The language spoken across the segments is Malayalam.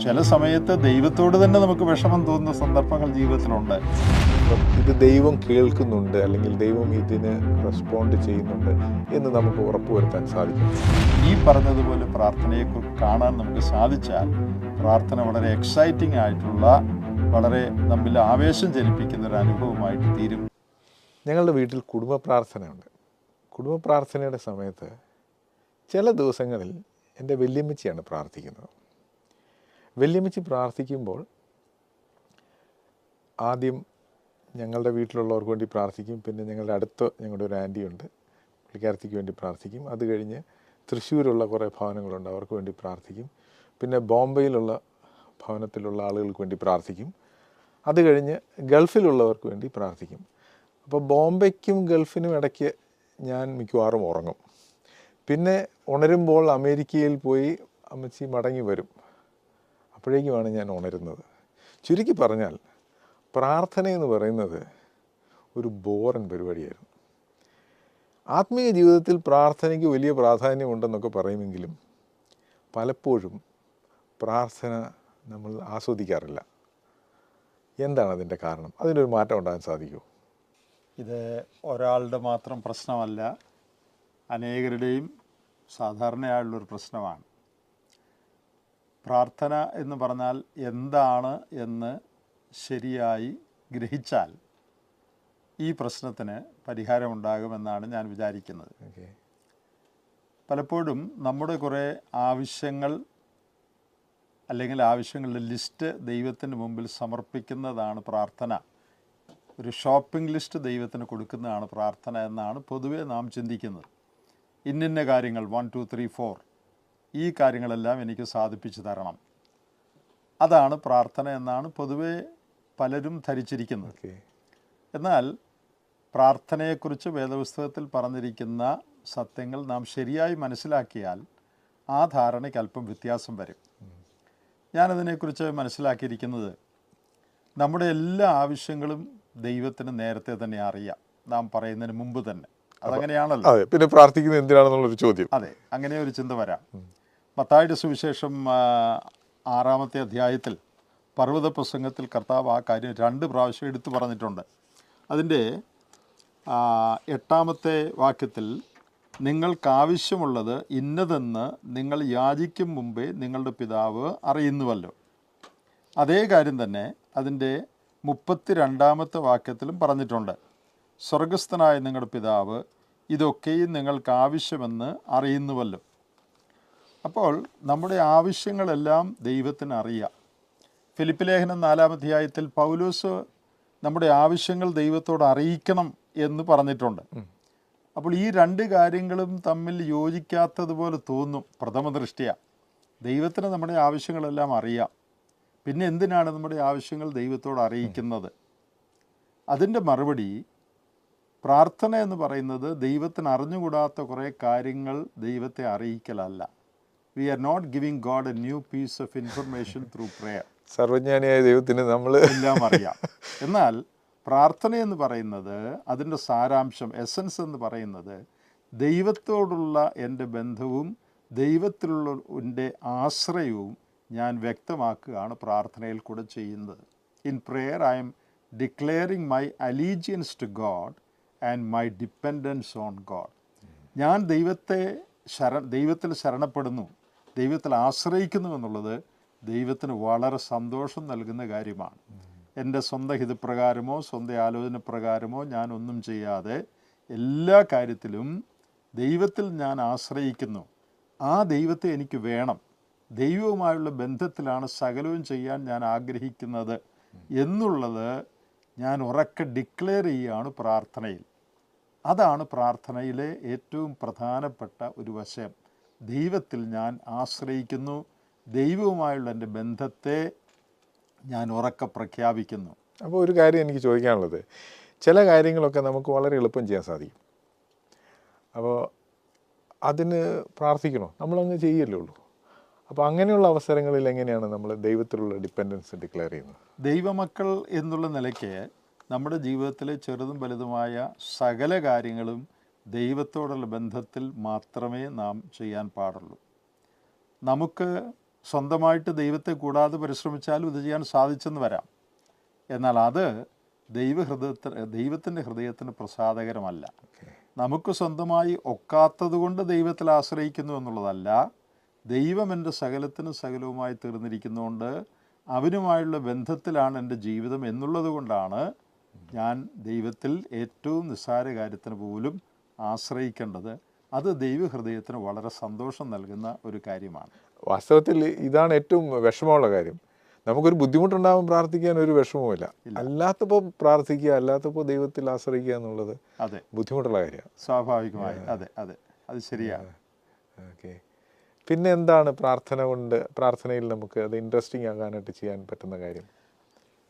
ചില സമയത്ത് ദൈവത്തോട് തന്നെ നമുക്ക് വിഷമം തോന്നുന്ന സന്ദർഭങ്ങൾ ജീവിതത്തിലുണ്ട്. ഇത് ദൈവം കേൾക്കുന്നുണ്ട്, അല്ലെങ്കിൽ ദൈവം ഇതിന് റെസ്പോണ്ട് ചെയ്യുന്നുണ്ട് എന്ന് നമുക്ക് ഉറപ്പുവരുത്താൻ സാധിക്കും. ഈ പറഞ്ഞതുപോലെ പ്രാർത്ഥനയെ കാണാൻ നമുക്ക് സാധിച്ചാൽ പ്രാർത്ഥന വളരെ എക്സൈറ്റിംഗ് ആയിട്ടുള്ള, വളരെ നമ്മിൽ ആവേശം ജനിപ്പിക്കുന്ന ഒരു അനുഭവമായിട്ട് തീരും. ഞങ്ങളുടെ വീട്ടിൽ കുടുംബ പ്രാർത്ഥനയുണ്ട്. കുടുംബ പ്രാർത്ഥനയുടെ സമയത്ത് ചില ദിവസങ്ങളിൽ എൻ്റെ വല്യമ്മച്ചിയാണ് പ്രാർത്ഥിക്കുന്നത്. വല്യമ്മച്ചി പ്രാർത്ഥിക്കുമ്പോൾ ആദ്യം ഞങ്ങളുടെ വീട്ടിലുള്ളവർക്ക് വേണ്ടി പ്രാർത്ഥിക്കും. പിന്നെ ഞങ്ങളുടെ ഒരു ആൻറ്റിയുണ്ട്, പുള്ളിക്കാരത്തിക്ക് വേണ്ടി പ്രാർത്ഥിക്കും. അത് കഴിഞ്ഞ് തൃശ്ശൂരുള്ള കുറേ ഭവനങ്ങളുണ്ട്, അവർക്ക് വേണ്ടി പ്രാർത്ഥിക്കും. പിന്നെ ബോംബെയിലുള്ള ഭവനത്തിലുള്ള ആളുകൾക്ക് വേണ്ടി പ്രാർത്ഥിക്കും. അത് കഴിഞ്ഞ് ഗൾഫിലുള്ളവർക്ക് വേണ്ടി പ്രാർത്ഥിക്കും. അപ്പോൾ ബോംബെക്കും ഗൾഫിനും ഇടയ്ക്ക് ഞാൻ മിക്കവാറും ഉറങ്ങും. പിന്നെ ഉണരുമ്പോൾ അമേരിക്കയിൽ പോയി അമ്മച്ചി മടങ്ങി വരും. അപ്പോഴേക്കുമാണ് ഞാൻ ഉണരുന്നത്. ചുരുക്കി പറഞ്ഞാൽ പ്രാർത്ഥനയെന്ന് പറയുന്നത് ഒരു ബോറൻ പരിപാടിയായിരുന്നു. ആത്മീയ ജീവിതത്തിൽ പ്രാർത്ഥനയ്ക്ക് വലിയ പ്രാധാന്യമുണ്ടെന്നൊക്കെ പറയുമെങ്കിലും പലപ്പോഴും പ്രാർത്ഥന നമ്മൾ ആസ്വദിക്കാറില്ല. എന്താണ് അതിൻ്റെ കാരണം? അതിനൊരു മാറ്റം ഉണ്ടാകാൻ സാധിക്കുമോ? ഇത് ഒരാളുടെ മാത്രം പ്രശ്നമല്ല, അനേകരുടെയും സാധാരണയായുള്ളൊരു പ്രശ്നമാണ്. പ്രാർത്ഥന എന്ന് പറഞ്ഞാൽ എന്താണ് എന്ന് ശരിയായി ഗ്രഹിച്ചാൽ ഈ പ്രശ്നത്തിന് പരിഹാരമുണ്ടാകുമെന്നാണ് ഞാൻ വിചാരിക്കുന്നത്. പലപ്പോഴും നമ്മുടെ കുറേ ആവശ്യങ്ങൾ അല്ലെങ്കിൽ ആവശ്യങ്ങളുടെ ലിസ്റ്റ് ദൈവത്തിന് മുമ്പിൽ സമർപ്പിക്കുന്നതാണ് പ്രാർത്ഥന. ഒരു ഷോപ്പിംഗ് ലിസ്റ്റ് ദൈവത്തിന് കൊടുക്കുന്നതാണ് പ്രാർത്ഥന എന്നാണ് പൊതുവെ നാം ചിന്തിക്കുന്നത്. ഇന്നിന്ന കാര്യങ്ങൾ 1 2 3 4 ഈ കാര്യങ്ങളെല്ലാം എനിക്ക് സാധിപ്പിച്ചു തരണം, അതാണ് പ്രാർത്ഥന എന്നാണ് പൊതുവെ പലരും ധരിച്ചിരിക്കുന്നത്. എന്നാൽ പ്രാർത്ഥനയെക്കുറിച്ച് വേദപുസ്തകത്തിൽ പറഞ്ഞിരിക്കുന്ന സത്യങ്ങൾ നാം ശരിയായി മനസ്സിലാക്കിയാൽ ആ ധാരണയ്ക്ക് അല്പം വ്യത്യാസം വരും. ഞാനതിനെക്കുറിച്ച് മനസ്സിലാക്കിയിരിക്കുന്നത്, നമ്മുടെ എല്ലാ ആവശ്യങ്ങളും ദൈവത്തിന് നേരത്തെ തന്നെ അറിയാം, നാം പറയുന്നതിന് മുമ്പ് തന്നെ. അതങ്ങനെയാണല്ലോ. പിന്നെ പ്രാർത്ഥിക്കുന്നത് എന്തിനാണെന്നുള്ളൊരു ചോദ്യം. അതെ, അങ്ങനെ ഒരു ചിന്ത വരാം. മത്തായിയുടെ സുവിശേഷം 6-ാമത്തെ അധ്യായത്തിൽ പർവ്വത പ്രസംഗത്തിൽ കർത്താവ് ആ കാര്യം 2 പ്രാവശ്യം എടുത്തു പറഞ്ഞിട്ടുണ്ട്. അതിൻ്റെ 8-ാമത്തെ വാക്യത്തിൽ നിങ്ങൾക്കാവശ്യമുള്ളത് ഇന്നതെന്ന് നിങ്ങൾ യാചിക്കും മുമ്പേ നിങ്ങളുടെ പിതാവ് അറിയുന്നുവല്ലോ. അതേ കാര്യം തന്നെ അതിൻ്റെ 32-ാമത്തെ വാക്യത്തിലും പറഞ്ഞിട്ടുണ്ട്. സ്വർഗസ്ഥനായ നിങ്ങളുടെ പിതാവ് ഇതൊക്കെയും നിങ്ങൾക്ക് ആവശ്യമെന്ന് അറിയുന്നുവല്ലോ. അപ്പോൾ നമ്മുടെ ആവശ്യങ്ങളെല്ലാം ദൈവത്തിന് അറിയാം. ഫിലിപ്പ് ലേഖനം 4-ാം അധ്യായത്തിൽ പൗലോസ് നമ്മുടെ ആവശ്യങ്ങൾ ദൈവത്തോട് അറിയിക്കണം എന്ന് പറഞ്ഞിട്ടുണ്ട്. അപ്പോൾ ഈ 2 കാര്യങ്ങളും തമ്മിൽ യോജിക്കാത്തതുപോലെ തോന്നും പ്രഥമ ദൃഷ്ട്യാ. ദൈവത്തിന് നമ്മുടെ ആവശ്യങ്ങളെല്ലാം അറിയാം, പിന്നെ എന്തിനാണ് നമ്മുടെ ആവശ്യങ്ങൾ ദൈവത്തോട് അറിയിക്കുന്നത്? അതിൻ്റെ മറുപടി, പ്രാർത്ഥന എന്ന് പറയുന്നത് ദൈവത്തിന് അറിഞ്ഞുകൂടാത്ത കുറേ കാര്യങ്ങൾ ദൈവത്തെ അറിയിക്കലല്ല. We are not giving God a new piece of information through prayer. സർവജ്ഞാനിയായ ദൈവത്തിന് നമ്മൾ എല്ലാം അറിയാം. എന്നാൽ പ്രാർത്ഥന എന്ന് പറയുന്നത്, അതിൻ്റെ സാരാംശം, എസൻസ് എന്ന് പറയുന്നത്, ദൈവത്തോടുള്ള എൻ്റെ ബന്ധവും ദൈവത്തിലുള്ള എൻ്റെ ആശ്രയവും ഞാൻ വ്യക്തമാക്കുകയാണ് പ്രാർത്ഥനയിൽ കൂടെ ചെയ്യുന്നത്. In prayer I am declaring my allegiance to God and my dependence on God. ഞാൻ ദൈവത്തിൽ ശരണപ്പെടുന്നു, ദൈവത്തിൽ ആശ്രയിക്കുന്നു എന്നുള്ളത് ദൈവത്തിന് വളരെ സന്തോഷം നൽകുന്ന കാര്യമാണ്. എൻ്റെ സ്വന്തം ഹിതപ്രകാരമോ സ്വന്തം ആലോചന പ്രകാരമോ ഞാൻ ഒന്നും ചെയ്യാതെ എല്ലാ കാര്യത്തിലും ദൈവത്തിൽ ഞാൻ ആശ്രയിക്കുന്നു. ആ ദൈവത്തെ എനിക്ക് വേണം, ദൈവവുമായുള്ള ബന്ധത്തിലാണ് സകലവും ചെയ്യാൻ ഞാൻ ആഗ്രഹിക്കുന്നത് എന്നുള്ളത് ഞാൻ ഉറക്കെ ഡിക്ലെയർ ചെയ്യുകയാണ് പ്രാർത്ഥനയിൽ. അതാണ് പ്രാർത്ഥനയിലെ ഏറ്റവും പ്രധാനപ്പെട്ട ഒരു വശം. ദൈവത്തിൽ ഞാൻ ആശ്രയിക്കുന്നു, ദൈവവുമായുള്ള എൻ്റെ ബന്ധത്തെ ഞാൻ ഉറക്കെ പ്രഖ്യാപിക്കുന്നു. അപ്പോൾ ഒരു കാര്യം എനിക്ക് ചോദിക്കാനുള്ളത്, ചില കാര്യങ്ങളൊക്കെ നമുക്ക് വളരെ എളുപ്പം ചെയ്യാൻ സാധിക്കും. അപ്പോൾ അതിന് പ്രാർത്ഥിക്കണോ? നമ്മളങ്ങ് ചെയ്യല്ലേ ഉള്ളൂ. അപ്പോൾ അങ്ങനെയുള്ള അവസരങ്ങളിൽ എങ്ങനെയാണ് നമ്മൾ ദൈവത്തിലുള്ള ഡിപ്പെൻഡൻസ് ഡിക്ലെയർ ചെയ്യുന്നത്? ദൈവമക്കൾ എന്നുള്ള നിലയ്ക്ക് നമ്മുടെ ജീവിതത്തിലെ ചെറുതും വലുതുമായ സകല കാര്യങ്ങളും ദൈവത്തോടുള്ള ബന്ധത്തിൽ മാത്രമേ നാം ചെയ്യാൻ പാടുള്ളൂ. നമുക്ക് സ്വന്തമായിട്ട് ദൈവത്തെ കൂടാതെ പരിശ്രമിച്ചാലും ഇത് ചെയ്യാൻ സാധിച്ചെന്ന് വരാം. എന്നാൽ അത് ദൈവത്തിൻ്റെ ഹൃദയത്തിന് പ്രസാദകരമല്ല. നമുക്ക് സ്വന്തമായി ഒക്കാത്തത് കൊണ്ട് ദൈവത്തിൽ ആശ്രയിക്കുന്നു എന്നുള്ളതല്ല, ദൈവം എൻ്റെ സകലത്തിനും സകലവുമായി തീർന്നിരിക്കുന്നതുകൊണ്ട് അവനുമായുള്ള ബന്ധത്തിലാണ് എൻ്റെ ജീവിതം എന്നുള്ളത് കൊണ്ടാണ് ഞാൻ ദൈവത്തിൽ ഏറ്റവും നിസ്സാര കാര്യത്തിന് പോലും ആശ്രയിക്കേണ്ടത്. അത് ദൈവഹൃദയത്തിന് വളരെ സന്തോഷം നൽകുന്ന ഒരു കാര്യമാണ്. വാസ്തവത്തിൽ ഇതാണ് ഏറ്റവും വിഷമമുള്ള കാര്യം. നമുക്കൊരു ബുദ്ധിമുട്ടുണ്ടാകുമ്പോൾ പ്രാർത്ഥിക്കാൻ ഒരു വിഷമവുമില്ല. അല്ലാത്തപ്പോൾ പ്രാർത്ഥിക്കുക, അല്ലാത്തപ്പോൾ ദൈവത്തിൽ ആശ്രയിക്കുക എന്നുള്ളത് അതെ ബുദ്ധിമുട്ടുള്ള കാര്യമാണ്. സ്വാഭാവികമായി അതെ അതെ അത് ശരിയാണ്. ഓക്കെ. പിന്നെ എന്താണ് പ്രാർത്ഥനയിൽ നമുക്ക് അത് ഇൻട്രസ്റ്റിംഗ് ആകാനായിട്ട് ചെയ്യാൻ പറ്റുന്ന കാര്യം?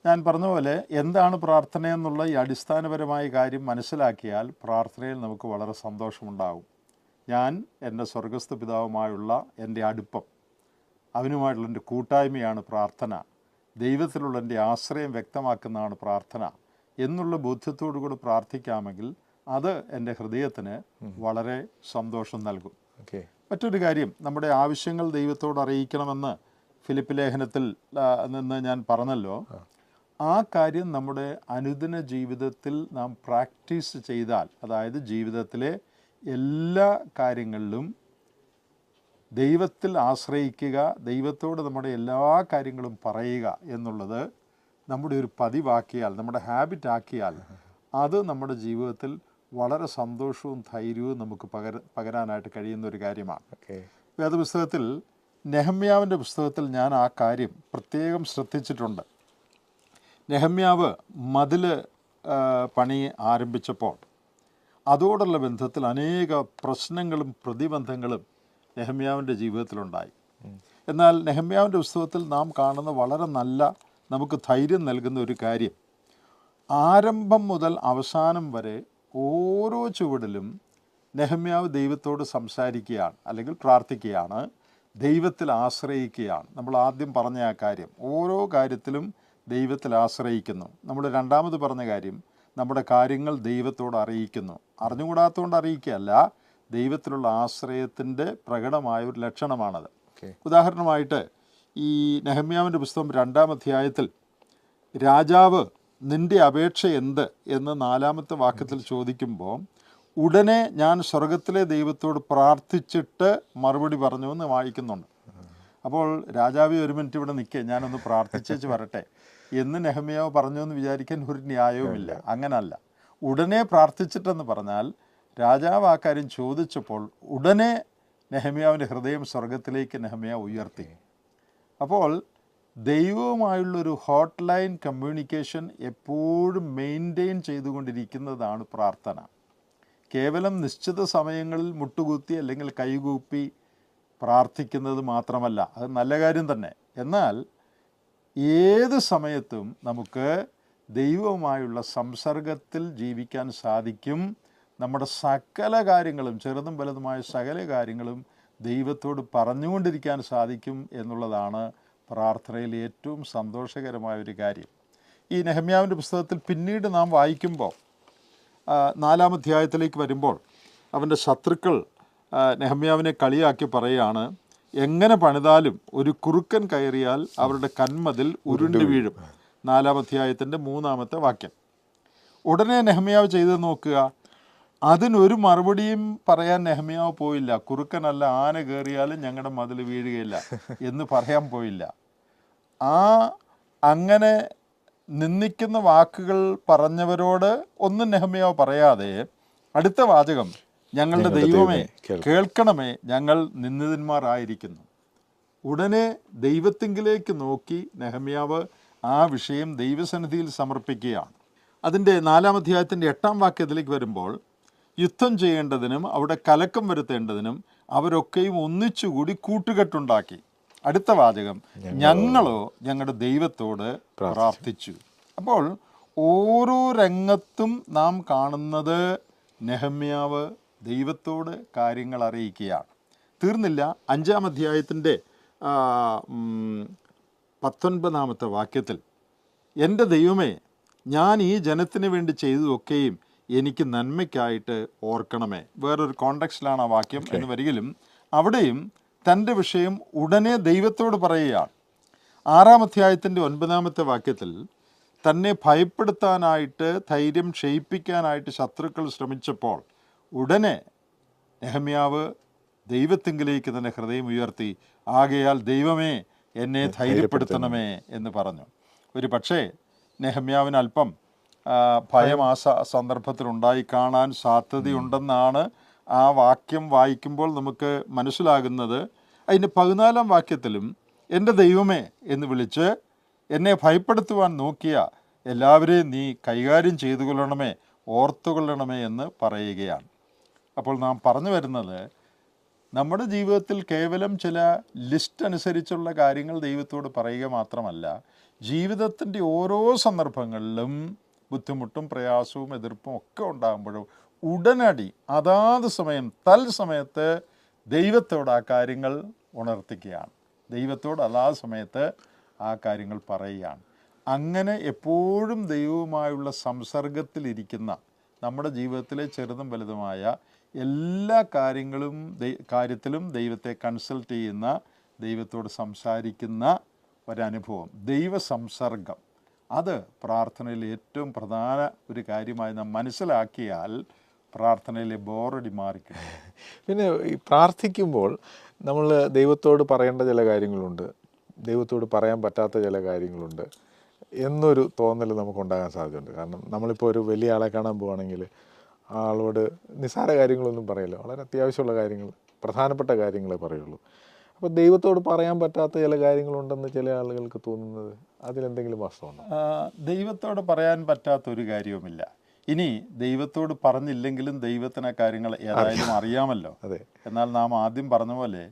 ഞാൻ പറഞ്ഞ പോലെ എന്താണ് പ്രാർത്ഥന എന്നുള്ള ഈ അടിസ്ഥാനപരമായ കാര്യം മനസ്സിലാക്കിയാൽ പ്രാർത്ഥനയിൽ നമുക്ക് വളരെ സന്തോഷമുണ്ടാകും. ഞാൻ എൻ്റെ സ്വർഗസ്ഥ പിതാവുമായുള്ള എൻ്റെ അടുപ്പം, അവനുമായിട്ടുള്ള എൻ്റെ കൂട്ടായ്മയാണ് പ്രാർത്ഥന, ദൈവത്തിലുള്ള എൻ്റെ ആശ്രയം വ്യക്തമാക്കുന്നതാണ് പ്രാർത്ഥന എന്നുള്ള ബോധ്യത്തോടു കൂടി പ്രാർത്ഥിക്കാമെങ്കിൽ അത് എൻ്റെ ഹൃദയത്തിന് വളരെ സന്തോഷം നൽകും. ഓക്കെ. മറ്റൊരു കാര്യം, നമ്മുടെ ആവശ്യങ്ങൾ ദൈവത്തോട് അറിയിക്കണമെന്ന് ഫിലിപ്പ് ലേഖനത്തിൽ നിന്ന് ഞാൻ പറഞ്ഞല്ലോ. ആ കാര്യം നമ്മുടെ അനുദിന ജീവിതത്തിൽ നാം പ്രാക്ടീസ് ചെയ്താൽ, അതായത് ജീവിതത്തിലെ എല്ലാ കാര്യങ്ങളിലും ദൈവത്തിൽ ആശ്രയിക്കുക, ദൈവത്തോട് നമ്മുടെ എല്ലാ കാര്യങ്ങളും പറയുക എന്നുള്ളത് നമ്മുടെ ഒരു പതിവാക്കിയാൽ, നമ്മുടെ ഹാബിറ്റ് ആക്കിയാൽ, അത് നമ്മുടെ ജീവിതത്തിൽ വളരെ സന്തോഷവും ധൈര്യവും നമുക്ക് പകരാനായിട്ട് കഴിയുന്ന ഒരു കാര്യമാണ്. വേദപുസ്തകത്തിൽ നെഹമ്യാവിൻ്റെ പുസ്തകത്തിൽ ഞാൻ ആ കാര്യം പ്രത്യേകം ശ്രദ്ധിച്ചിട്ടുണ്ട്. നെഹമ്യാവ് മതിൽ പണി ആരംഭിച്ചപ്പോൾ അതോടുള്ള ബന്ധത്തിൽ അനേക പ്രശ്നങ്ങളും പ്രതിബന്ധങ്ങളും നെഹമ്യാവിൻ്റെ ജീവിതത്തിലുണ്ടായി. എന്നാൽ നെഹമ്യാവിൻ്റെ പുസ്തകത്തിൽ നാം കാണുന്ന വളരെ നല്ല, നമുക്ക് ധൈര്യം നൽകുന്ന ഒരു കാര്യം, ആരംഭം മുതൽ അവസാനം വരെ ഓരോ ചുവടിലും നെഹമ്യാവ് ദൈവത്തോട് സംസാരിക്കുകയാണ്, അല്ലെങ്കിൽ പ്രാർത്ഥിക്കുകയാണ്, ദൈവത്തിൽ ആശ്രയിക്കുകയാണ്. നമ്മൾ ആദ്യം പറഞ്ഞ ആ കാര്യം, ഓരോ കാര്യത്തിലും ദൈവത്തിൽ ആശ്രയിക്കുന്നു. നമ്മൾ രണ്ടാമത് പറഞ്ഞ കാര്യം, നമ്മുടെ കാര്യങ്ങൾ ദൈവത്തോട് അറിയിക്കുന്നു. അറിഞ്ഞുകൂടാത്തതുകൊണ്ട് അറിയിക്കുകയല്ല, ദൈവത്തിലുള്ള ആശ്രയത്തിൻ്റെ പ്രകടമായ ഒരു ലക്ഷണമാണത്. ഉദാഹരണമായിട്ട് ഈ നെഹമ്യാവിൻ്റെ പുസ്തകം 2-ാം അധ്യായത്തിൽ രാജാവ് നിൻ്റെ അപേക്ഷ എന്ത് എന്ന് 4-ാമത്തെ വാക്യത്തിൽ ചോദിക്കുമ്പോൾ ഉടനെ ഞാൻ സ്വർഗത്തിലെ ദൈവത്തോട് പ്രാർത്ഥിച്ചിട്ട് മറുപടി പറഞ്ഞു എന്ന് വായിക്കുന്നുണ്ട്. അപ്പോൾ രാജാവ് ഒരു മിനിറ്റ് ഇവിടെ നിൽക്കുക, ഞാനൊന്ന് പ്രാർത്ഥിച്ചേച്ച് വരട്ടെ എന്ന് നെഹമ്യാവ് പറഞ്ഞു എന്ന് വിചാരിക്കാൻ ഒരു ന്യായവുമില്ല. അങ്ങനല്ല, ഉടനെ പ്രാർത്ഥിച്ചിട്ടെന്ന് പറഞ്ഞാൽ രാജാവ് ആ കാര്യം ചോദിച്ചപ്പോൾ ഉടനെ നെഹമ്യാവിൻ്റെ ഹൃദയം സ്വർഗത്തിലേക്ക് നെഹമ്യാവ് ഉയർത്തി. അപ്പോൾ ദൈവവുമായുള്ളൊരു ഹോട്ട് ലൈൻ കമ്മ്യൂണിക്കേഷൻ എപ്പോഴും മെയിൻറ്റെയിൻ ചെയ്തുകൊണ്ടിരിക്കുന്നതാണ് പ്രാർത്ഥന. കേവലം നിശ്ചിത സമയങ്ങളിൽ മുട്ടുകുത്തി അല്ലെങ്കിൽ കൈകൂപ്പി പ്രാർത്ഥിക്കുന്നത് മാത്രമല്ല, അത് നല്ല കാര്യം തന്നെ. എന്നാൽ ഏത് സമയത്തും നമുക്ക് ദൈവവുമായുള്ള സംസർഗത്തിൽ ജീവിക്കാൻ സാധിക്കും. നമ്മുടെ സകല കാര്യങ്ങളും, ചെറുതും വലുതുമായ സകല കാര്യങ്ങളും ദൈവത്തോട് പറഞ്ഞുകൊണ്ടിരിക്കാൻ സാധിക്കും എന്നുള്ളതാണ് പ്രാർത്ഥനയിൽ ഏറ്റവും സന്തോഷകരമായ ഒരു കാര്യം. ഈ നെഹമ്യാവിൻ്റെ പുസ്തകത്തിൽ പിന്നീട് നാം വായിക്കുമ്പോൾ 4-ാം അധ്യായത്തിലേക്ക് വരുമ്പോൾ അവൻ്റെ ശത്രുക്കൾ നെഹമ്യാവിനെ കളിയാക്കി പറയുകയാണ്, എങ്ങനെ പണിതാലും ഒരു കുറുക്കൻ കയറിയാൽ അവരുടെ കന്മതിൽ ഉരുണ്ടു വീഴും. 4-ാം അധ്യായത്തിൻ്റെ 3-ാമത്തെ വാക്യം. ഉടനെ നെഹമ്യാവ് ചെയ്ത് നോക്കുക, അതിനൊരു മറുപടിയും പറയാൻ നെഹമ്യാവ് പോയില്ല. കുറുക്കനല്ല, ആന കയറിയാലും ഞങ്ങളുടെ മതിൽ വീഴുകയില്ല എന്ന് പറയാൻ പോയില്ല. അങ്ങനെ നിന്ദിക്കുന്ന വാക്കുകൾ പറഞ്ഞവരോട് ഒന്നും നെഹമ്യാവ് പറയാതെ അടുത്ത വാചകം, ഞങ്ങളുടെ ദൈവമേ കേൾക്കണമേ, ഞങ്ങൾ നിന്ദിതന്മാരായിരിക്കുന്നു. ഉടനെ ദൈവത്തിങ്കിലേക്ക് നോക്കി നെഹമ്യാവ് ആ വിഷയം ദൈവസന്നിധിയിൽ സമർപ്പിക്കുകയാണ്. അതിൻ്റെ 4-ാം അധ്യായത്തിൻ്റെ 8-ാം വാക്യത്തിലേക്ക് വരുമ്പോൾ, യുദ്ധം ചെയ്യേണ്ടതിനും അവിടെ കലക്കം വരുത്തേണ്ടതിനും അവരൊക്കെയും ഒന്നിച്ചുകൂടി കൂട്ടുകെട്ടുണ്ടാക്കി. അടുത്ത വാചകം, ഞങ്ങളോ ഞങ്ങളുടെ ദൈവത്തോട് പ്രാർത്ഥിച്ചു. അപ്പോൾ ഓരോ രംഗത്തും നാം കാണുന്നത് നെഹമ്യാവ് ദൈവത്തോട് കാര്യങ്ങൾ അറിയിക്കുകയാണ്. തീർന്നില്ല. 5-ാം അധ്യായത്തിൻ്റെ 19-ാമത്തെ വാക്യത്തിൽ, എൻ്റെ ദൈവമേ, ഞാൻ ഈ ജനത്തിന് വേണ്ടി ചെയ്തതൊക്കെയും എനിക്ക് നന്മയ്ക്കായിട്ട് ഓർക്കണമേ. വേറൊരു കോണ്ടെക്സ്റ്റിലാണ് ആ വാക്യം എന്ന് വരികിലും അവിടെയും തൻ്റെ വിഷയം ഉടനെ ദൈവത്തോട് പറയുകയാണ്. 6-ാം അധ്യായത്തിൻ്റെ 9-ാമത്തെ വാക്യത്തിൽ തന്നെ ഭയപ്പെടുത്താനായിട്ട്, ധൈര്യം ക്ഷയിപ്പിക്കാനായിട്ട് ശത്രുക്കൾ ശ്രമിച്ചപ്പോൾ ഉടനെ നെഹമ്യാവ് ദൈവത്തിങ്കിലേക്ക് തന്നെ ഹൃദയം ഉയർത്തി, ആകയാൽ ദൈവമേ എന്നെ ധൈര്യപ്പെടുത്തണമേ എന്ന് പറഞ്ഞു. ഒരു പക്ഷേ നെഹമ്യാവിന് അല്പം ഭയം ആ സന്ദർഭത്തിലുണ്ടായി കാണാൻ സാധ്യതയുണ്ടെന്നാണ് ആ വാക്യം വായിക്കുമ്പോൾ നമുക്ക് മനസ്സിലാകുന്നത്. അതിൻ്റെ 14-ാം വാക്യത്തിലും എൻ്റെ ദൈവമേ എന്ന് വിളിച്ച് എന്നെ ഭയപ്പെടുത്തുവാൻ നോക്കിയ എല്ലാവരെയും നീ കൈകാര്യം ചെയ്തു കൊള്ളണമേ, ഓർത്തുകൊള്ളണമേ എന്ന് പറയുകയാണ്. അപ്പോൾ നാം പറഞ്ഞു വരുന്നത്, നമ്മുടെ ജീവിതത്തിൽ കേവലം ചില ലിസ്റ്റ് അനുസരിച്ചുള്ള കാര്യങ്ങൾ ദൈവത്തോട് പറയുക മാത്രമല്ല, ജീവിതത്തിൻ്റെ ഓരോ സന്ദർഭങ്ങളിലും ബുദ്ധിമുട്ടും പ്രയാസവും എതിർപ്പും ഒക്കെ ഉണ്ടാകുമ്പോഴും ഉടനടി അതാത് സമയം തൽസമയത്ത് ദൈവത്തോട് ആ കാര്യങ്ങൾ ഉണർത്തിക്കുകയാണ്, ദൈവത്തോട് അതാത് സമയത്ത് ആ കാര്യങ്ങൾ പറയുകയാണ്. അങ്ങനെ എപ്പോഴും ദൈവവുമായുള്ള സംസർഗത്തിലിരിക്കുന്ന, നമ്മുടെ ജീവിതത്തിലെ ചെറുതും വലുതുമായ എല്ലാ കാര്യത്തിലും ദൈവത്തെ കൺസൾട്ട് ചെയ്യുന്ന, ദൈവത്തോട് സംസാരിക്കുന്ന ഒരനുഭവം, ദൈവസംസർഗം, അത് പ്രാർത്ഥനയിൽ ഏറ്റവും പ്രധാന ഒരു കാര്യമായി നാം മനസ്സിലാക്കിയാൽ പ്രാർത്ഥനയിലെ ബോറടി മാറിക്കിട്ടും. പിന്നെ ഈ പ്രാർത്ഥിക്കുമ്പോൾ നമ്മൾ ദൈവത്തോട് പറയേണ്ട ചില കാര്യങ്ങളുണ്ട്, ദൈവത്തോട് പറയാൻ പറ്റാത്ത ചില കാര്യങ്ങളുണ്ട് എന്നൊരു തോന്നൽ നമുക്കുണ്ടാകാൻ സാധ്യതയുണ്ട്. കാരണം നമ്മളിപ്പോൾ ഒരു വലിയ ആളെ കാണാൻ പോവുകയാണെങ്കിൽ ആ ആളോട് നിസ്സാര കാര്യങ്ങളൊന്നും പറയില്ല, വളരെ അത്യാവശ്യമുള്ള കാര്യങ്ങൾ, പ്രധാനപ്പെട്ട കാര്യങ്ങളെ പറയുള്ളൂ. അപ്പോൾ ദൈവത്തോട് പറയാൻ പറ്റാത്ത ചില കാര്യങ്ങളുണ്ടെന്ന് ചില ആളുകൾക്ക് തോന്നുന്നത്, അതിലെന്തെങ്കിലും വാസ്തവമുണ്ടോ? ദൈവത്തോട് പറയാൻ പറ്റാത്തൊരു കാര്യവുമില്ല. ഇനി ദൈവത്തോട് പറഞ്ഞില്ലെങ്കിലും ദൈവത്തിന് ആ കാര്യങ്ങൾ ഏതായാലും അറിയാമല്ലോ. അതെ. എന്നാൽ നാം ആദ്യം പറഞ്ഞ പോലെ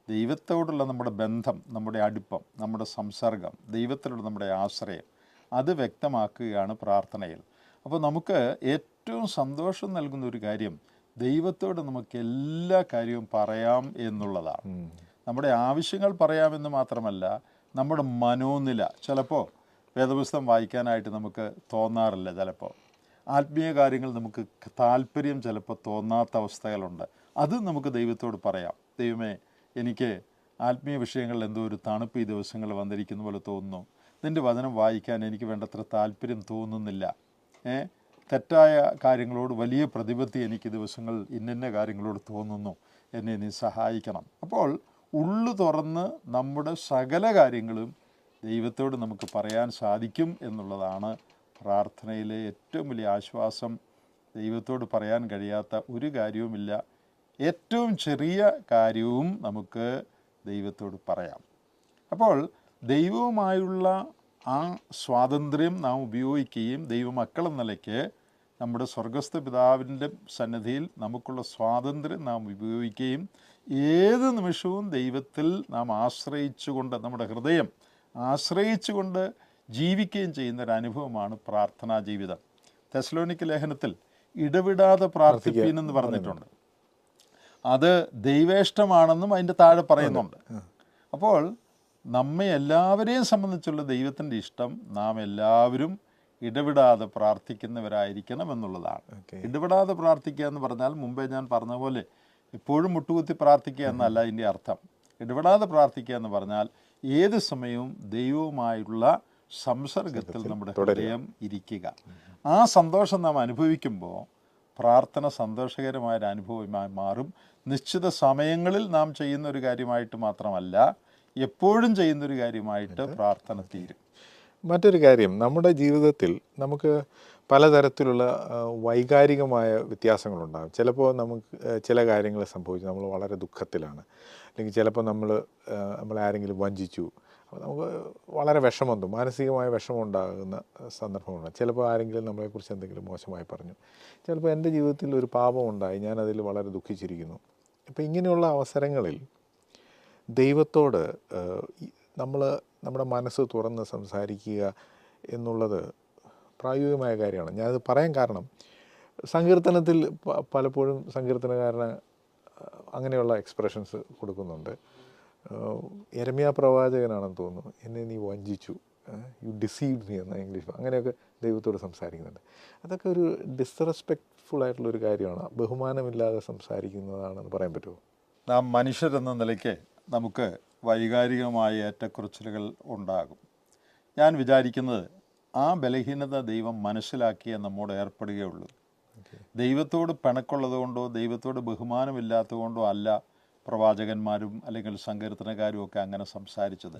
ദൈവത്തോടുള്ള നമ്മുടെ ബന്ധം, നമ്മുടെ അടുപ്പം, നമ്മുടെ സംസർഗം, ദൈവത്തിലുള്ള നമ്മുടെ ആശ്രയം, അത് വ്യക്തമാക്കുകയാണ് പ്രാർത്ഥനയിൽ. അപ്പോൾ നമുക്ക് ഏറ്റവും സന്തോഷം നൽകുന്ന ഒരു കാര്യം, ദൈവത്തോട് നമുക്ക് എല്ലാ കാര്യവും പറയാം എന്നുള്ളതാണ്. നമ്മുടെ ആവശ്യങ്ങൾ പറയാമെന്ന് മാത്രമല്ല, നമ്മുടെ മനോനില, ചിലപ്പോൾ വേദപുസ്തകം വായിക്കാനായിട്ട് നമുക്ക് തോന്നാറില്ല, ചിലപ്പോൾ ആത്മീയ കാര്യങ്ങൾ നമുക്ക് താല്പര്യം ചിലപ്പോൾ തോന്നാത്ത അവസ്ഥകളുണ്ട്. അത് നമുക്ക് ദൈവത്തോട് പറയാം, ദൈവമേ എനിക്ക് ആത്മീയ വിഷയങ്ങളിൽ എന്തോ ഒരു തണുപ്പ് ഈ ദിവസങ്ങൾ വന്നിരിക്കുന്ന പോലെ തോന്നുന്നു, നിൻ്റെ വചനം വായിക്കാൻ എനിക്ക് വേണ്ടത്ര താല്പര്യം തോന്നുന്നില്ല, തെറ്റായ കാര്യങ്ങളോട് വലിയ പ്രതിപത്തി എനിക്ക് ദിവസങ്ങൾ ഇന്ന കാര്യങ്ങളോട് തോന്നുന്നു, എന്നെ നീ സഹായിക്കണം. അപ്പോൾ ഉള്ളു തുറന്ന് നമ്മുടെ സകല കാര്യങ്ങളും ദൈവത്തോട് നമുക്ക് പറയാൻ സാധിക്കും എന്നുള്ളതാണ് പ്രാർത്ഥനയിലെ ഏറ്റവും വലിയ ആശ്വാസം. ദൈവത്തോട് പറയാൻ കഴിയാത്ത ഒരു കാര്യവുമില്ല. ഏറ്റവും ചെറിയ കാര്യവും നമുക്ക് ദൈവത്തോട് പറയാം. അപ്പോൾ ദൈവവുമായുള്ള ആ സ്വാതന്ത്ര്യം നാം ഉപയോഗിക്കുകയും, ദൈവമക്കളെന്ന നിലയ്ക്ക് നമ്മുടെ സ്വർഗസ്ഥ പിതാവിൻ്റെ സന്നിധിയിൽ നമുക്കുള്ള സ്വാതന്ത്ര്യം നാം ഉപയോഗിക്കുകയും, ഏത് നിമിഷവും ദൈവത്തിൽ നാം ആശ്രയിച്ചുകൊണ്ട്, നമ്മുടെ ഹൃദയം ആശ്രയിച്ചുകൊണ്ട് ജീവിക്കുകയും ചെയ്യുന്ന ഒരു അനുഭവമാണ് പ്രാർത്ഥനാ ജീവിതം. തെസ്സലോനിക്ക ലേഖനത്തിൽ ഇടവിടാതെ പ്രാർത്ഥിപ്പീനെന്ന് പറഞ്ഞിട്ടുണ്ട്. അത് ദൈവേഷ്ടമാണെന്നും അതിൻ്റെ താഴെ പറയുന്നുണ്ട്. അപ്പോൾ നമ്മെ എല്ലാവരെയും സംബന്ധിച്ചുള്ള ദൈവത്തിൻ്റെ ഇഷ്ടം നാം എല്ലാവരും ഇടവിടാതെ പ്രാർത്ഥിക്കുന്നവരായിരിക്കണം എന്നുള്ളതാണ്. ഇടവിടാതെ പ്രാർത്ഥിക്കുക എന്ന് പറഞ്ഞാൽ, മുമ്പേ ഞാൻ പറഞ്ഞ പോലെ എപ്പോഴും മുട്ടുകുത്തി പ്രാർത്ഥിക്കുക എന്നല്ല അതിൻ്റെ അർത്ഥം. ഇടവിടാതെ പ്രാർത്ഥിക്കുക എന്ന് പറഞ്ഞാൽ ഏത് സമയവും ദൈവവുമായുള്ള സംസർഗത്തിൽ നമ്മുടെ ഹൃദയം ഇരിക്കുക. ആ സന്തോഷം നാം അനുഭവിക്കുമ്പോൾ പ്രാർത്ഥന സന്തോഷകരമായൊരു അനുഭവമായി മാറും. നിശ്ചിത സമയങ്ങളിൽ നാം ചെയ്യുന്ന ഒരു കാര്യമായിട്ട് മാത്രമല്ല, എപ്പോഴും ചെയ്യുന്നൊരു കാര്യമായിട്ട് പ്രാർത്ഥന തീരും. മറ്റൊരു കാര്യം, നമ്മുടെ ജീവിതത്തിൽ നമുക്ക് പലതരത്തിലുള്ള വൈകാരികമായ വ്യത്യാസങ്ങളുണ്ടാകും. ചിലപ്പോൾ നമുക്ക് ചില കാര്യങ്ങൾ സംഭവിച്ചു, നമ്മൾ വളരെ ദുഃഖത്തിലാണ്, അല്ലെങ്കിൽ ചിലപ്പോൾ നമ്മളെ ആരെങ്കിലും വഞ്ചിച്ചു, അപ്പോൾ നമുക്ക് വളരെ വിഷമം തോന്നും, മാനസികമായ വിഷമം ഉണ്ടാകുന്ന സന്ദർഭമുണ്ട്. ചിലപ്പോൾ ആരെങ്കിലും നമ്മളെക്കുറിച്ച് എന്തെങ്കിലും മോശമായി പറഞ്ഞു, ചിലപ്പോൾ എൻ്റെ ജീവിതത്തിൽ ഒരു പാപമുണ്ടായി, ഞാനതിൽ വളരെ ദുഃഖിച്ചിരിക്കുന്നു. അപ്പോൾ ഇങ്ങനെയുള്ള അവസരങ്ങളിൽ ദൈവത്തോട് നമ്മുടെ മനസ്സ് തുറന്ന് സംസാരിക്കുക എന്നുള്ളത് പ്രായോഗികമായ കാര്യമാണ്. ഞാനത് പറയാൻ കാരണം, സങ്കീർത്തനത്തിൽ പലപ്പോഴും സങ്കീർത്തനകാരന് അങ്ങനെയുള്ള എക്സ്പ്രഷൻസ് കൊടുക്കുന്നുണ്ട്. യെരമ്യാ പ്രവാചകനാണെന്ന് തോന്നുന്നു, എന്നെ നീ വഞ്ചിച്ചു, യു ഡിസീവ്ഡ് മീ എന്ന ഇംഗ്ലീഷ്, അങ്ങനെയൊക്കെ ദൈവത്തോട് സംസാരിക്കുന്നുണ്ട്. അതൊക്കെ ഒരു ഡിസ്റെസ്പെക്റ്റ്ഫുൾ ആയിട്ടുള്ളൊരു കാര്യമാണ്, ബഹുമാനമില്ലാതെ സംസാരിക്കുന്നതാണെന്ന് പറയാൻ പറ്റുമോ? നാം മനുഷ്യരെന്ന നിലയ്ക്ക് നമുക്ക് വൈകാരികമായ ഏറ്റക്കുറച്ചിലുകൾ ഉണ്ടാകും. ഞാൻ വിചാരിക്കുന്നത് ആ ബലഹീനത ദൈവം മനസ്സിലാക്കിയേ നമ്മോട് ഏർപ്പെടുകയുള്ളൂ. ദൈവത്തോട് പിണക്കുള്ളത് കൊണ്ടോ ദൈവത്തോട് ബഹുമാനമില്ലാത്തത് കൊണ്ടോ അല്ല പ്രവാചകന്മാരും അല്ലെങ്കിൽ സങ്കീർത്തനക്കാരും ഒക്കെ അങ്ങനെ സംസാരിച്ചത്.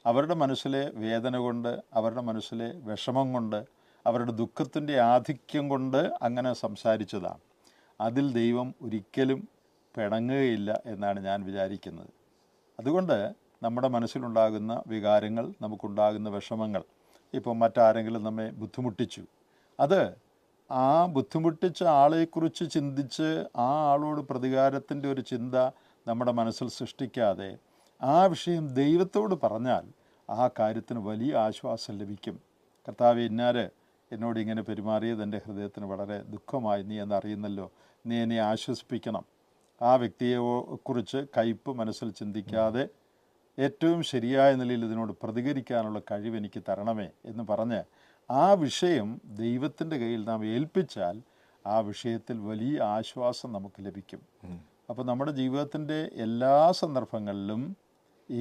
അവരുടെ മനസ്സിലെ വേദന കൊണ്ട്, അവരുടെ മനസ്സിലെ വിഷമം കൊണ്ട്, അവരുടെ ദുഃഖത്തിൻ്റെ ആധിക്യം കൊണ്ട് അങ്ങനെ സംസാരിച്ചതാണ്. അതിൽ ദൈവം ഒരിക്കലും പിണങ്ങുകയില്ല എന്നാണ് ഞാൻ വിചാരിക്കുന്നത്. അതുകൊണ്ട് നമ്മുടെ മനസ്സിലുണ്ടാകുന്ന വികാരങ്ങൾ, നമുക്കുണ്ടാകുന്ന വിഷമങ്ങൾ, ഇപ്പോൾ മറ്റാരെങ്കിലും നമ്മെ ബുദ്ധിമുട്ടിച്ചു, അത് ആ ബുദ്ധിമുട്ടിച്ച ആളെക്കുറിച്ച് ചിന്തിച്ച് ആ ആളോട് പ്രതികാരത്തിൻ്റെ ഒരു ചിന്ത നമ്മുടെ മനസ്സിൽ സൃഷ്ടിക്കാതെ ആ വിഷയം ദൈവത്തോട് പറഞ്ഞാൽ ആ കാര്യത്തിന് വലിയ ആശ്വാസം ലഭിക്കും. കർത്താവേ, ഇന്നാര് എന്നോട് ഇങ്ങനെ പെരുമാറിയത് എൻ്റെ ഹൃദയത്തിന് വളരെ ദുഃഖമായി, നീ എന്നറിയുന്നല്ലോ, നീ എന്നെ ആശ്വസിപ്പിക്കണം. ആ വ്യക്തിയെ കുറിച്ച് കയ്പ് മനസ്സിൽ ചിന്തിക്കാതെ ഏറ്റവും ശരിയായ നിലയിൽ ഇതിനോട് പ്രതികരിക്കാനുള്ള കഴിവ് എനിക്ക് തരണമേ എന്ന് പറഞ്ഞ് ആ വിഷയം ദൈവത്തിൻ്റെ കയ്യിൽ നാം ഏൽപ്പിച്ചാൽ ആ വിഷയത്തിൽ വലിയ ആശ്വാസം നമുക്ക് ലഭിക്കും. അപ്പോൾ നമ്മുടെ ജീവിതത്തിൻ്റെ എല്ലാ സന്ദർഭങ്ങളിലും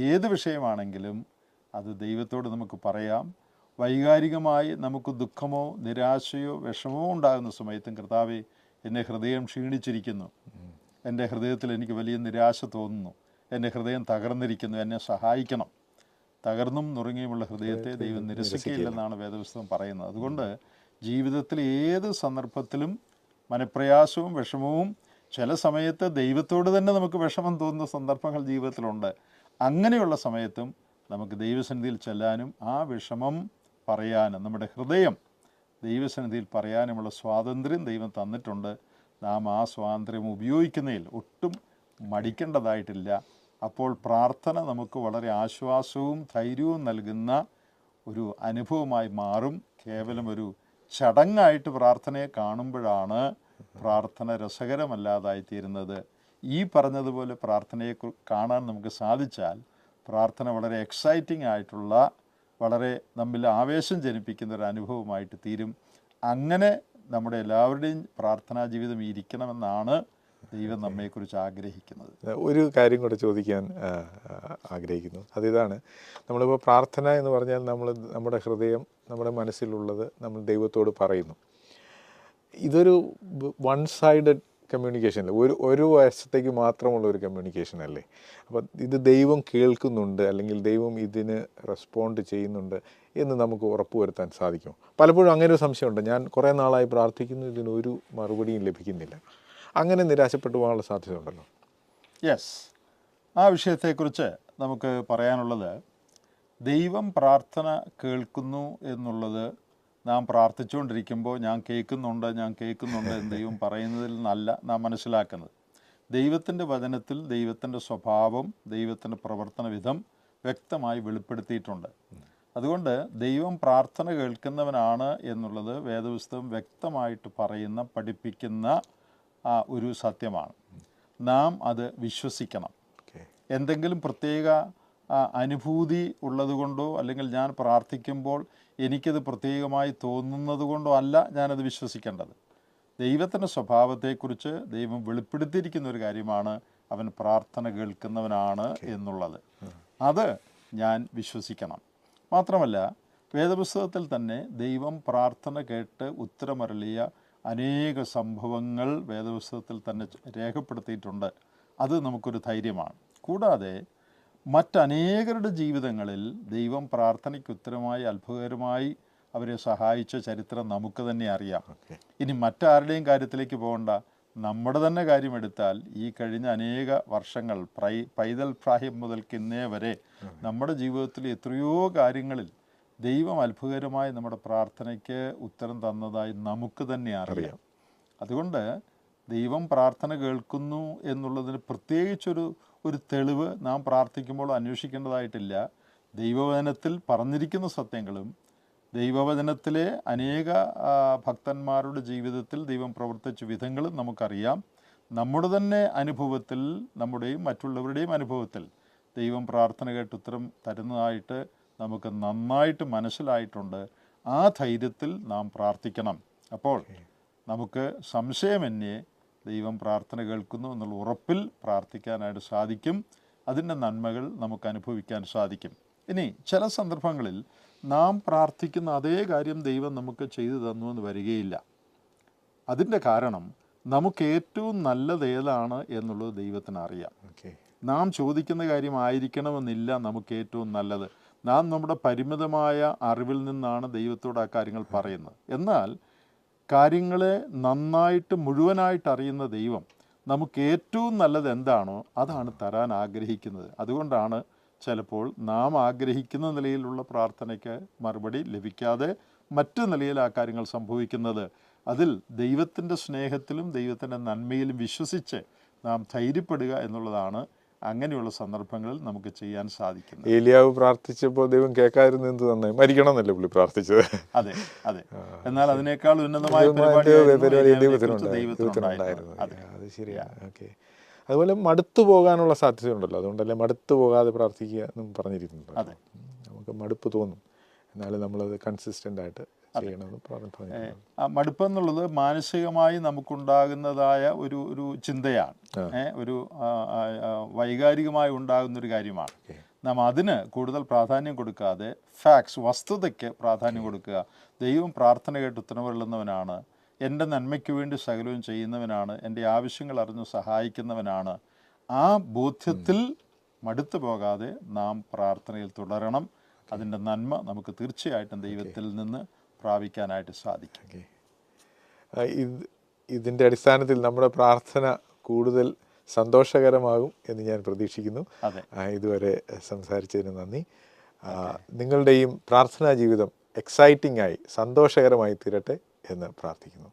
ഏത് വിഷയമാണെങ്കിലും അത് ദൈവത്തോട് നമുക്ക് പറയാം. വൈകാരികമായി നമുക്ക് ദുഃഖമോ നിരാശയോ വിഷമമോ ഉണ്ടാകുന്ന സമയത്തും, കർത്താവേ, എൻ്റെ ഹൃദയം ക്ഷീണിച്ചിരിക്കുന്നു, എൻ്റെ ഹൃദയത്തിൽ എനിക്ക് വലിയ നിരാശ തോന്നുന്നു, എൻ്റെ ഹൃദയം തകർന്നിരിക്കുന്നു, എന്നെ സഹായിക്കണം. തകർന്നും നുറുങ്ങിയുമുള്ള ഹൃദയത്തെ ദൈവം നിരസിക്കില്ലെന്നാണ് വേദപുസ്തകം പറയുന്നത്. അതുകൊണ്ട് ജീവിതത്തിൽ ഏത് സന്ദർഭത്തിലും മനപ്രയാസവും വിഷമവും, ചില സമയത്ത് ദൈവത്തോട് തന്നെ നമുക്ക് വിഷമം തോന്നുന്ന സന്ദർഭങ്ങൾ ജീവിതത്തിലുണ്ട്. അങ്ങനെയുള്ള സമയത്തും നമുക്ക് ദൈവസന്നിധിയിൽ ചെല്ലാനും ആ വിഷമം പറയാനും, നമ്മുടെ ഹൃദയം ദൈവസന്നിധിയിൽ പറയാനുമുള്ള സ്വാതന്ത്ര്യം ദൈവം തന്നിട്ടുണ്ട്. നാം ആ സ്വാതന്ത്ര്യം ഉപയോഗിക്കുന്നതിൽ ഒട്ടും മടിക്കേണ്ടതായിട്ടില്ല. അപ്പോൾ പ്രാർത്ഥന നമുക്ക് വളരെ ആശ്വാസവും ധൈര്യവും നൽകുന്ന ഒരു അനുഭവമായി മാറും. കേവലം ഒരു ചടങ്ങായിട്ട് പ്രാർത്ഥനയെ കാണുമ്പോഴാണ് പ്രാർത്ഥന രസകരമല്ലാതായിത്തീരുന്നത്. ഈ പറഞ്ഞതുപോലെ പ്രാർത്ഥനയെ കാണാൻ നമുക്ക് സാധിച്ചാൽ പ്രാർത്ഥന വളരെ എക്സൈറ്റിംഗ് ആയിട്ടുള്ള, വളരെ നമ്മിൽ ആവേശം ജനിപ്പിക്കുന്ന ഒരു അനുഭവമായിട്ട് തീരും. അങ്ങനെ നമ്മുടെ എല്ലാവരുടെയും പ്രാർത്ഥനാ ജീവിതം ഇരിക്കണമെന്നാണ് ദൈവം നമ്മെക്കുറിച്ച് ആഗ്രഹിക്കുന്നത്. ഒരു കാര്യം കൂടെ ചോദിക്കാൻ ആഗ്രഹിക്കുന്നു. അതിതാണ്, നമ്മളിപ്പോൾ പ്രാർത്ഥന എന്ന് പറഞ്ഞാൽ നമ്മുടെ ഹൃദയം, നമ്മുടെ മനസ്സിലുള്ളത് നമ്മൾ ദൈവത്തോട് പറയുന്നു. ഇതൊരു വൺ സൈഡഡ് കമ്മ്യൂണിക്കേഷൻ അല്ലേ, ഒരു വശത്തേക്ക് മാത്രമുള്ള ഒരു കമ്മ്യൂണിക്കേഷൻ അല്ലേ? അപ്പം ഇത് ദൈവം കേൾക്കുന്നുണ്ട്, അല്ലെങ്കിൽ ദൈവം ഇതിന് റെസ്പോണ്ട് ചെയ്യുന്നുണ്ട് എന്ന് നമുക്ക് ഉറപ്പുവരുത്താൻ സാധിക്കും? പലപ്പോഴും അങ്ങനെ ഒരു സംശയമുണ്ട്. ഞാൻ കുറേ നാളായി പ്രാർത്ഥിക്കുന്നു, ഇതിനൊരു മറുപടിയും ലഭിക്കുന്നില്ല. അങ്ങനെ നിരാശപ്പെട്ടു പോകാനുള്ള സാധ്യത ഉണ്ടല്ലോ. യെസ്, ആ വിഷയത്തെക്കുറിച്ച് നമുക്ക് പറയാനുള്ളത്, ദൈവം പ്രാർത്ഥന കേൾക്കുന്നു എന്നുള്ളത് നാം പ്രാർത്ഥിച്ചുകൊണ്ടിരിക്കുമ്പോൾ ഞാൻ കേൾക്കുന്നുണ്ട് എന്ന് ദൈവം പറയുന്നതിൽ നിന്നല്ല നാം മനസ്സിലാക്കുന്നത്. ദൈവത്തിൻ്റെ വചനത്തിൽ ദൈവത്തിൻ്റെ സ്വഭാവം, ദൈവത്തിൻ്റെ പ്രവർത്തന വിധം വ്യക്തമായി വെളിപ്പെടുത്തിയിട്ടുണ്ട്. അതുകൊണ്ട് ദൈവം പ്രാർത്ഥന കേൾക്കുന്നവനാണ് എന്നുള്ളത് വേദപുസ്തകം വ്യക്തമായിട്ട് പറയുന്ന, പഠിപ്പിക്കുന്ന ഒരു സത്യമാണ്. നാം അത് വിശ്വസിക്കണം. എന്തെങ്കിലും പ്രത്യേക അനുഭൂതി ഉള്ളതുകൊണ്ടോ അല്ലെങ്കിൽ ഞാൻ പ്രാർത്ഥിക്കുമ്പോൾ എനിക്കത് പ്രത്യേകമായി തോന്നുന്നത് കൊണ്ടോ അല്ല ഞാനത് വിശ്വസിക്കേണ്ടത്. ദൈവത്തിൻ്റെ സ്വഭാവത്തെക്കുറിച്ച് ദൈവം വെളിപ്പെടുത്തിയിരിക്കുന്ന ഒരു കാര്യമാണ് അവൻ പ്രാർത്ഥന കേൾക്കുന്നവനാണ് എന്നുള്ളത്. അത് ഞാൻ വിശ്വസിക്കണം. മാത്രമല്ല, വേദപുസ്തകത്തിൽ തന്നെ ദൈവം പ്രാർത്ഥന കേട്ട് ഉത്തരമരുളിയ അനേക സംഭവങ്ങൾ വേദപുസ്തകത്തിൽ തന്നെ രേഖപ്പെടുത്തിയിട്ടുണ്ട്. അത് നമുക്കൊരു ധൈര്യമാണ്. കൂടാതെ മറ്റനേകരുടെ ജീവിതങ്ങളിൽ ദൈവം പ്രാർത്ഥനയ്ക്ക് ഉത്തരമായി അത്ഭുതകരമായി അവരെ സഹായിച്ച ചരിത്രം നമുക്ക് തന്നെ അറിയാം. ഇനി മറ്റാരുടെയും കാര്യത്തിലേക്ക് പോകണ്ട, നമ്മുടെ തന്നെ കാര്യമെടുത്താൽ ഈ കഴിഞ്ഞ അനേക വർഷങ്ങൾ, പൈതൽ പ്രായം മുതൽക്ക് ഇന്നേ വരെ നമ്മുടെ ജീവിതത്തിൽ എത്രയോ കാര്യങ്ങളിൽ ദൈവം അത്ഭുതകരമായി നമ്മുടെ പ്രാർത്ഥനയ്ക്ക് ഉത്തരം തന്നതായി നമുക്ക് തന്നെ അറിയാം. അതുകൊണ്ട് ദൈവം പ്രാർത്ഥന കേൾക്കുന്നു എന്നുള്ളതിന് പ്രത്യേകിച്ചൊരു തെളിവ് നാം പ്രാർത്ഥിക്കുമ്പോൾ അന്വേഷിക്കേണ്ടതായിട്ടില്ല. ദൈവവചനത്തിൽ പറഞ്ഞിരിക്കുന്ന സത്യങ്ങളും ദൈവവചനത്തിലെ അനേക ഭക്തന്മാരുടെ ജീവിതത്തിൽ ദൈവം പ്രവർത്തിച്ച വിധങ്ങളും നമുക്കറിയാം. നമ്മുടെ തന്നെ അനുഭവത്തിൽ, നമ്മുടെയും മറ്റുള്ളവരുടെയും അനുഭവത്തിൽ ദൈവം പ്രാർത്ഥന കേട്ട് ഉത്തരം തരുന്നതായിട്ട് നമുക്ക് നന്നായിട്ട് മനസ്സിലായിട്ടുണ്ട്. ആ ധൈര്യത്തിൽ നാം പ്രാർത്ഥിക്കണം. അപ്പോൾ നമുക്ക് സംശയമന്യേ ദൈവം പ്രാർത്ഥന കേൾക്കുന്നു എന്നുള്ള ഉറപ്പിൽ പ്രാർത്ഥിക്കാനായിട്ട് സാധിക്കും. അതിൻ്റെ നന്മകൾ നമുക്ക് അനുഭവിക്കാൻ സാധിക്കും. ഇനി ചില സന്ദർഭങ്ങളിൽ നാം പ്രാർത്ഥിക്കുന്ന അതേ കാര്യം ദൈവം നമുക്ക് ചെയ്തു തന്നു എന്ന് വരികയില്ല. അതിൻ്റെ കാരണം നമുക്ക് ഏറ്റവും നല്ലത് ഏതാണ് എന്നുള്ളത് ദൈവത്തിന് അറിയാം. നാം ചോദിക്കുന്ന കാര്യമായിരിക്കണമെന്നില്ല നമുക്ക് ഏറ്റവും നല്ലത്. നാം നമ്മുടെ പരിമിതമായ അറിവിൽ നിന്നാണ് ദൈവത്തോട് ആ കാര്യങ്ങൾ പറയുന്നത്. എന്നാൽ കാര്യങ്ങളെ നന്നായിട്ട് മുഴുവനായിട്ട് അറിയുന്ന ദൈവം നമുക്ക് ഏറ്റവും നല്ലത് എന്താണോ അതാണ് തരാൻ ആഗ്രഹിക്കുന്നത്. അതുകൊണ്ടാണ് ചിലപ്പോൾ നാം ആഗ്രഹിക്കുന്ന നിലയിലുള്ള പ്രാർത്ഥനയ്ക്ക് മറുപടി ലഭിക്കാതെ മറ്റു നിലയിൽ ആ കാര്യങ്ങൾ സംഭവിക്കുന്നത്. അതിൽ ദൈവത്തിൻ്റെ സ്നേഹത്തിലും ദൈവത്തിൻ്റെ നന്മയിലും വിശ്വസിച്ച് നാം ധൈര്യപ്പെടുക എന്നുള്ളതാണ് അങ്ങനെയുള്ള സന്ദർഭങ്ങളിൽ നമുക്ക് ചെയ്യാൻ സാധിക്കുന്നത്. ഏലിയാവ് പ്രാർത്ഥിച്ചപ്പോൾ ദൈവം കേൾക്കാതിരുന്നത് എന്ത് നന്നായി, മരിക്കണം എന്നല്ലേ പുള്ളി പ്രാർത്ഥിച്ചത്? അതെ അതെ. എന്നാൽ അതിനേക്കാൾ ഉന്നതമായ ദൈവത്തിനുണ്ടായിരുന്നു. അത് ശരിയാണ്. ഓക്കെ. അതുപോലെ മടുത്തു പോകാനുള്ള സാധ്യതയുണ്ടല്ലോ, അതുകൊണ്ടല്ലേ മടുത്തു പോകാതെ പ്രാർത്ഥിക്കുക എന്നും പറഞ്ഞിരിക്കുന്നുണ്ട്. അതെ, നമുക്ക് മടുപ്പ് തോന്നും, എന്നാലും നമ്മളത് കൺസിസ്റ്റൻ്റ് ആയിട്ട് ചെയ്യണമെന്ന് പറഞ്ഞു. മടുപ്പ് എന്നുള്ളത് മാനസികമായി നമുക്കുണ്ടാകുന്നതായ ഒരു ചിന്തയാണ്, ഒരു വൈകാരികമായി ഉണ്ടാകുന്നൊരു കാര്യമാണ്. നാം അതിന് കൂടുതൽ പ്രാധാന്യം കൊടുക്കാതെ ഫാക്ട്സ്, വസ്തുതയ്ക്ക് പ്രാധാന്യം കൊടുക്കുക. ദൈവം പ്രാർത്ഥന കേട്ട് ഉത്തരവരുളുന്നവനാണ്, എൻ്റെ നന്മയ്ക്ക് വേണ്ടി സകലവും ചെയ്യുന്നവനാണ്, എൻ്റെ ആവശ്യങ്ങൾ അറിഞ്ഞ് സഹായിക്കുന്നവനാണ്. ആ ബോധ്യത്തിൽ മടുത്തു പോകാതെ നാം പ്രാർത്ഥനയിൽ തുടരണം. അതിൻ്റെ നന്മ നമുക്ക് തീർച്ചയായിട്ടും ദൈവത്തിൽ നിന്ന് പ്രാപിക്കാനായിട്ട് സാധിക്കും. ഇതിൻ്റെ അടിസ്ഥാനത്തിൽ നമ്മുടെ പ്രാർത്ഥന കൂടുതൽ സന്തോഷകരമാകും എന്ന് ഞാൻ പ്രതീക്ഷിക്കുന്നു. ഇതുവരെ സംസാരിച്ചതിന് നന്ദി. നിങ്ങളുടെയും പ്രാർത്ഥനാ ജീവിതം എക്സൈറ്റിംഗ് ആയി സന്തോഷകരമായി തീരട്ടെ എന്ന് പ്രാർത്ഥിക്കുന്നു.